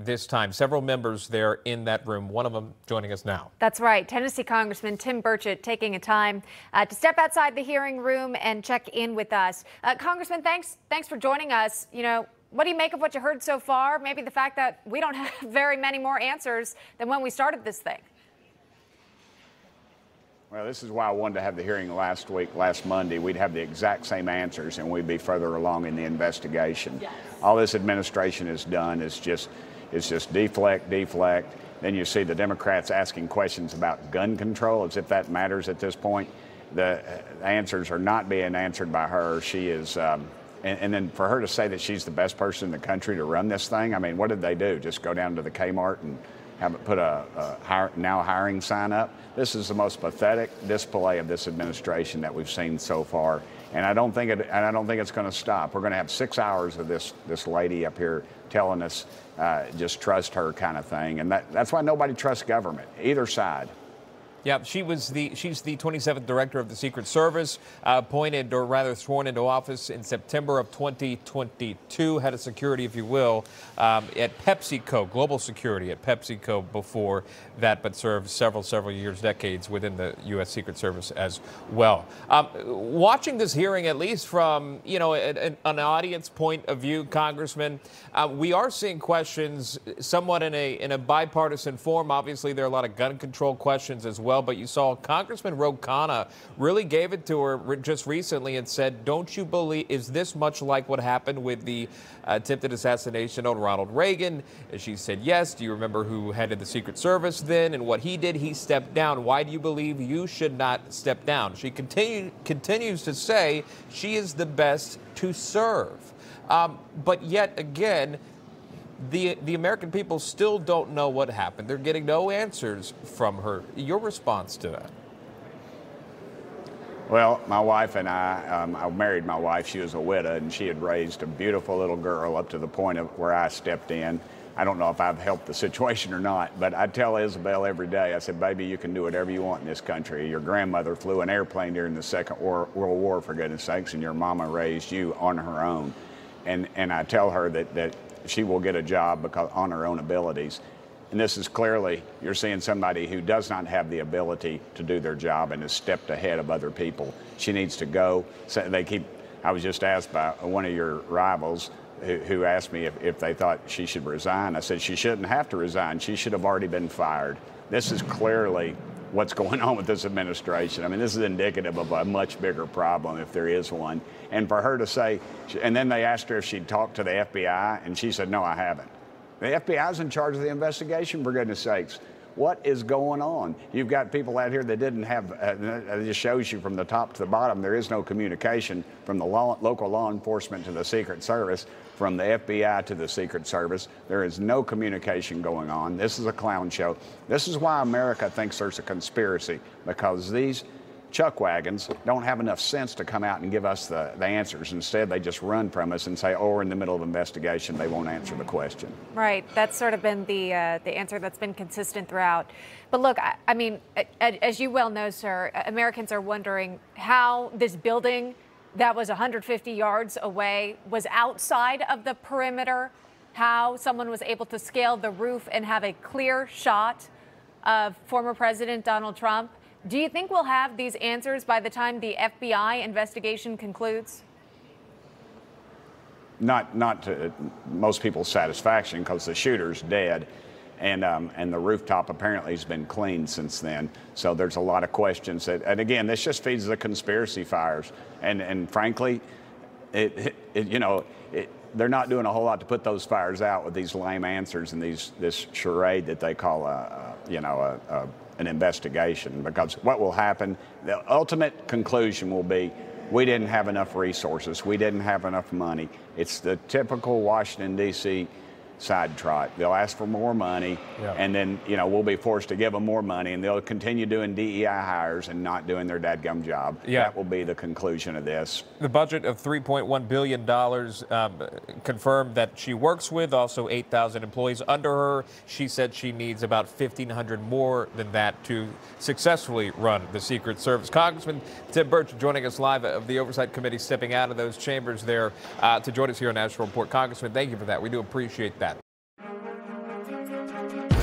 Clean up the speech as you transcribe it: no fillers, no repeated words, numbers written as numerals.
this time. Several members there in that room, one of them joining us now. That's right. Tennessee Congressman Tim Burchett taking a time to step outside the hearing room and check in with us. Congressman, thanks for joining us. You know, what do you make of what you heard so far? Maybe the fact that we don't have very many more answers than when we started this thing. Well, this is why I wanted to have the hearing last Monday. We'd have the exact same answers and we'd be further along in the investigation. Yes. All this administration has done is just deflect. Then you see the Democrats asking questions about gun control as if that matters at this point. The answers are not being answered by her. She is, and then for her to say that she's the best person in the country to run this thing, I mean, what did they do? Just go down to the Kmart and have it put a now hiring sign up? This is the most pathetic display of this administration that we've seen so far, and I don't think it's going to stop. We're going to have 6 hours of this lady up here telling us just trust her kind of thing, and that's why nobody trusts government, either side. Yeah, she's the 27th director of the Secret Service, appointed, or rather sworn into office in September of 2022, head of security, if you will, at PepsiCo, global security at PepsiCo before that, but served several years, decades within the U.S. Secret Service as well. Watching this hearing, at least from, you know, an audience point of view, Congressman, we are seeing questions somewhat in a bipartisan form. Obviously, there are a lot of gun control questions as well. But you saw Congressman Ro Khanna really gave it to her just recently and said, don't you believe, is this much like what happened with the attempted assassination of Ronald Reagan? And she said, yes. Do you remember who headed the Secret Service then and what he did? He stepped down. Why do you believe you should not step down? She continues to say she is the best to serve. But yet again, the American people still don't know what happened. They're getting no answers from her. Your response to that? Well, my wife and I married my wife. She was a widow, and she had raised a beautiful little girl up to the point of where I stepped in. I don't know if I've helped the situation or not, but I tell Isabel every day, I said, baby, you can do whatever you want in this country. Your grandmother flew an airplane during the Second World War, for goodness sakes, and your mama raised you on her own. And I tell her that she will get a job because on her own abilities. And this is clearly, you're seeing somebody who does not have the ability to do their job and has stepped ahead of other people. She needs to go. So I was just asked by one of your rivals who asked me if they thought she should resign. I said she shouldn't have to resign. She should have already been fired. This is clearly what's going on with this administration. I mean, this is indicative of a much bigger problem, if there is one. And for her to say, and then they asked her if she'd talked to the FBI, and she said, no, I haven't. The FBI's in charge of the investigation, for goodness sakes. What is going on? You've got people out here that didn't have, it just shows you from the top to the bottom, there is no communication from the local law enforcement to the Secret Service, from the FBI to the Secret Service. There is no communication going on. This is a clown show. This is why America thinks there's a conspiracy, because these chuck wagons don't have enough sense to come out and give us the answers. Instead, they just run from us and say, oh, we're in the middle of an investigation. They won't answer the question. Right. That's sort of been the answer that's been consistent throughout. But look, I mean, as you well know, sir, Americans are wondering how this building that was 150 yards away was outside of the perimeter, how someone was able to scale the roof and have a clear shot of former President Donald Trump. Do you think we'll have these answers by the time the FBI investigation concludes? Not to most people's satisfaction, because the shooter's dead, and the rooftop apparently has been cleaned since then. So there's a lot of questions that, and again, this just feeds the conspiracy fires. And frankly, they're not doing a whole lot to put those fires out with these lame answers and this charade that they call an investigation. Because what will happen, the ultimate conclusion will be, we didn't have enough resources, we didn't have enough money. It's the typical Washington, D.C. side trot. They'll ask for more money, and then we'll be forced to give them more money, and they'll continue doing DEI hires and not doing their dadgum job. That will be the conclusion of this. The budget of $3.1 billion confirmed that she works with, also 8,000 employees under her. She said she needs about 1,500 more than that to successfully run the Secret Service. Congressman Tim Burchett joining us live of the Oversight Committee, stepping out of those chambers there to join us here on National Report. Congressman, thank you for that. We do appreciate that. you.